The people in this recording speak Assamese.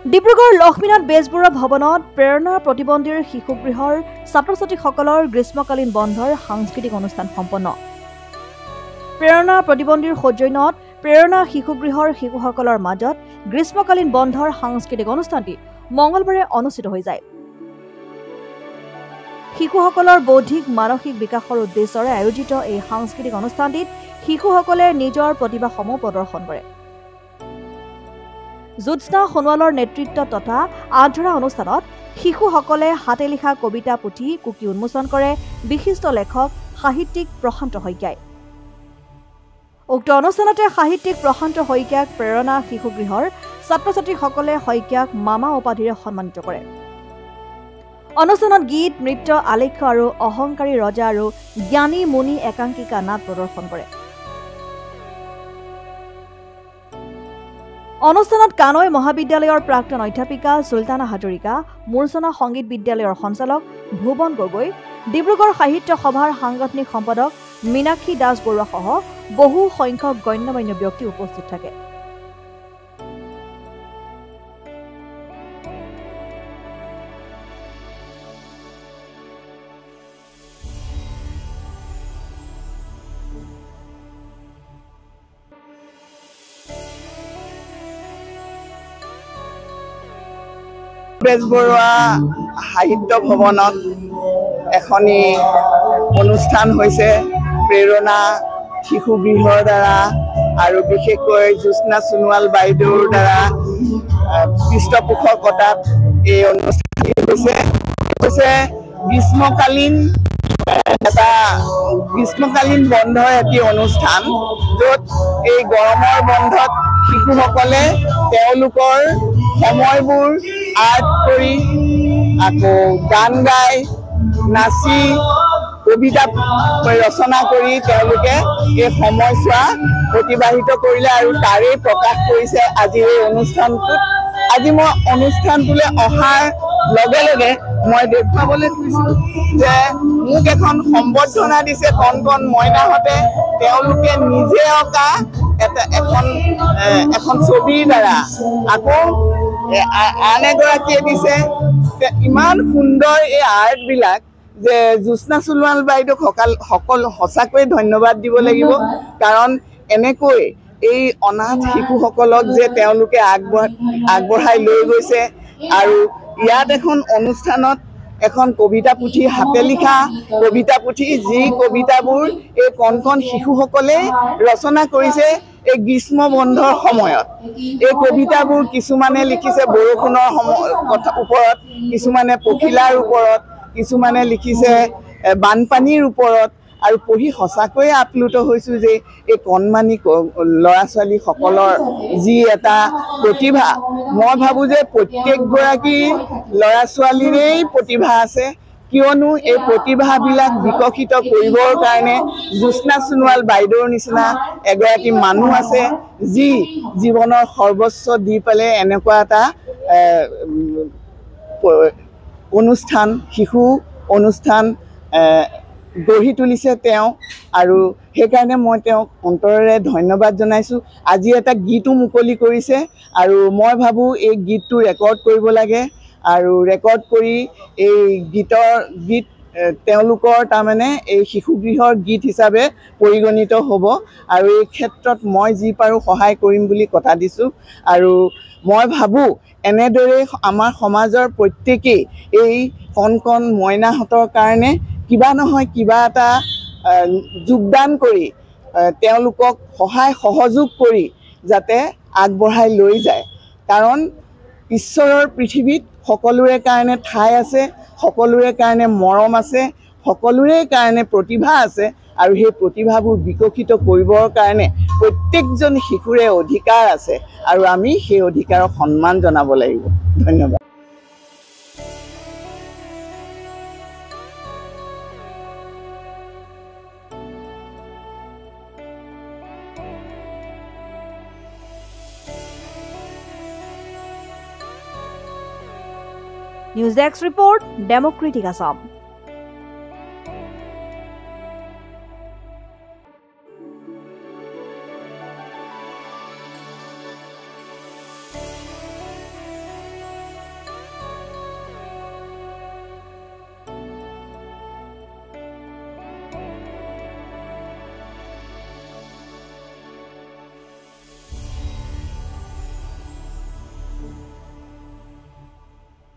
ডিব্ৰুগড় লক্ষ্মীনাথ বেজবৰুৱা ভৱনত প্ৰেৰণা প্ৰতিবন্ধীৰ শিশুগৃহৰ ছাত্ৰ-ছাত্ৰীসকলৰ গ্ৰীষ্মকালীন বন্ধৰ সাংস্কৃতিক অনুষ্ঠান সম্পন্ন। প্ৰেৰণা প্ৰতিবন্ধীৰ সৌজন্যত প্ৰেৰণা শিশুগৃহৰ শিশুসকলৰ মাজত গ্ৰীষ্মকালীন বন্ধৰ সাংস্কৃতিক অনুষ্ঠানটি মঙলবাৰে অনুষ্ঠিত হৈ যায়। শিশুসকলৰ বৌদ্ধিক মানসিক বিকাশৰ উদ্দেশ্যৰে আয়োজিত এই সাংস্কৃতিক অনুষ্ঠানটিত শিশুসকলে নিজৰ প্ৰতিভাসমূহ প্ৰদৰ্শন কৰে। জ্যোৎস্না সোণোৱালৰ নেতৃত্বত তথা আধৰা অনুষ্ঠানত শিশুসকলে হাতে লিখা কবিতা পুথি কুকি উন্মোচন কৰে বিশিষ্ট লেখক সাহিত্যিক প্ৰশান্ত শইকীয়াই। উক্ত অনুষ্ঠানতে সাহিত্যিক প্ৰশান্ত শইকীয়াক প্ৰেৰণা শিশুগৃহৰ ছাত্ৰ-ছাত্ৰীসকলে শইকীয়াক মামা উপাধিৰে সন্মানিত কৰে। অনুষ্ঠানত গীত নৃত্য আলেখ্য আৰু অহংকাৰী ৰজা আৰু জ্ঞানী মুনি একাংকিকা নাট প্ৰদৰ্শন কৰে। অনুষ্ঠানত কানৈ মহাবিদ্যালয়ৰ প্ৰাক্তন অধ্যাপিকা চুলতানা হাজৰিকা, মূৰ্ছনা সংগীত বিদ্যালয়ৰ সঞ্চালক ভুৱন গগৈ, ডিব্ৰুগড় সাহিত্য সভাৰ সাংগঠনিক সম্পাদক মীনাক্ষী দাস বৰুৱা সহ বহু সংখ্যক গণ্যমান্য ব্যক্তি উপস্থিত থাকে। বেজবৰুৱা সাহিত্য ভৱনত এখনি অনুষ্ঠান হৈছে প্ৰেৰণা শিশুগৃহৰ দ্বাৰা আৰু বিশেষকৈ জ্যোৎস্না সোণোৱাল বাইদেউৰ দ্বাৰা পৃষ্ঠপোষকতাত এই অনুষ্ঠানটি হৈছে গ্ৰীষ্মকালীন বন্ধৰ এটি অনুষ্ঠান, য'ত এই গৰমৰ বন্ধত শিশুসকলে তেওঁলোকৰ সময়বোৰ আৰ্ট কৰি আকৌ গান গাই নাচি কবিতা ৰচনা কৰি তেওঁলোকে এই সময়ছোৱা অতিবাহিত কৰিলে আৰু তাৰেই প্ৰকাশ কৰিছে আজিৰ এই অনুষ্ঠানটোত। আজি মই অনুষ্ঠানটোলৈ অহাৰ লগে লগে মই দেখুৱাবলৈ কৈছোঁ যে মোক এখন সম্বৰ্ধনা দিছে কণ কণ মইনাহঁতে। তেওঁলোকে নিজে অঁকা এখন ছবিৰ দ্বাৰা আকৌ আন এগৰাকীয়ে দিছে ইমান সুন্দৰ এই আৰ্টবিলাক যে জ্যোৎস্না সোণোৱাল বাইদেউক সকলো সঁচাকৈয়ে ধন্যবাদ দিব লাগিব। কাৰণ এনেকৈ এই অনাথ শিশুসকলক যে তেওঁলোকে আগবঢ়াই লৈ গৈছে আৰু ইয়াত এখন অনুষ্ঠানত এখন কবিতা পুথি হাতে লিখা কবিতা পুথি, যি কবিতাবোৰ এই কণ কণ শিশুসকলে ৰচনা কৰিছে এই গ্ৰীষ্ম বন্ধৰ সময়ত। এই কবিতাবোৰ কিছুমানে লিখিছে বৰষুণৰ ওপৰত, কিছুমানে পখিলাৰ ওপৰত, কিছুমানে লিখিছে বানপানীৰ ওপৰত। আৰু পঢ়ি সঁচাকৈয়ে আপ্লুত হৈছোঁ যে এই কণমানি ল'ৰা ছোৱালীসকলৰ যি এটা প্ৰতিভা, মই ভাবোঁ যে প্ৰত্যেকগৰাকী ল'ৰা ছোৱালীৰেই প্ৰতিভা আছে, কিয়নো এই প্ৰতিভাবিলাক বিকশিত কৰিবৰ কাৰণে জ্যোৎস্না সোণোৱাল বাইদেউৰ নিচিনা এগৰাকী মানুহ আছে, যি জীৱনৰ সৰ্বস্ব দি পেলাই এনেকুৱা এটা অনুষ্ঠান, শিশু অনুষ্ঠান গঢ়ি তুলিছে তেওঁ। আৰু সেইকাৰণে মই তেওঁক অন্তৰেৰে ধন্যবাদ জনাইছোঁ। আজি এটা গীতো মুকলি কৰিছে আৰু মই ভাবোঁ এই গীতটো ৰেকৰ্ড কৰিব লাগে আৰু ৰেকৰ্ড কৰি এই গীত তেওঁলোকৰ তাৰমানে এই শিশুগৃহৰ গীত হিচাপে পৰিগণিত হ'ব। আৰু এই ক্ষেত্ৰত মই যি পাৰোঁ সহায় কৰিম বুলি কথা দিছোঁ। আৰু মই ভাবোঁ এনেদৰে আমাৰ সমাজৰ প্ৰত্যেকেই এই কণ কণ মইনাহঁতৰ কাৰণে কিবা নহয় কিবা এটা যোগদান কৰি তেওঁলোকক সহায় সহযোগ কৰি যাতে আগবঢ়াই লৈ যায়। কাৰণ ঈশ্বৰৰ পৃথিৱীত সকলোৰে কাৰণে ঠাই আছে, সকলোৰে কাৰণে মৰম আছে, সকলোৰে কাৰণে প্ৰতিভা আছে আৰু সেই প্ৰতিভাবোৰ বিকশিত কৰিবৰ কাৰণে প্ৰত্যেকজন শিশুৰে অধিকাৰ আছে আৰু আমি সেই অধিকাৰক সন্মান জনাব লাগিব। ধন্যবাদ। News desk report, Democratic Assam.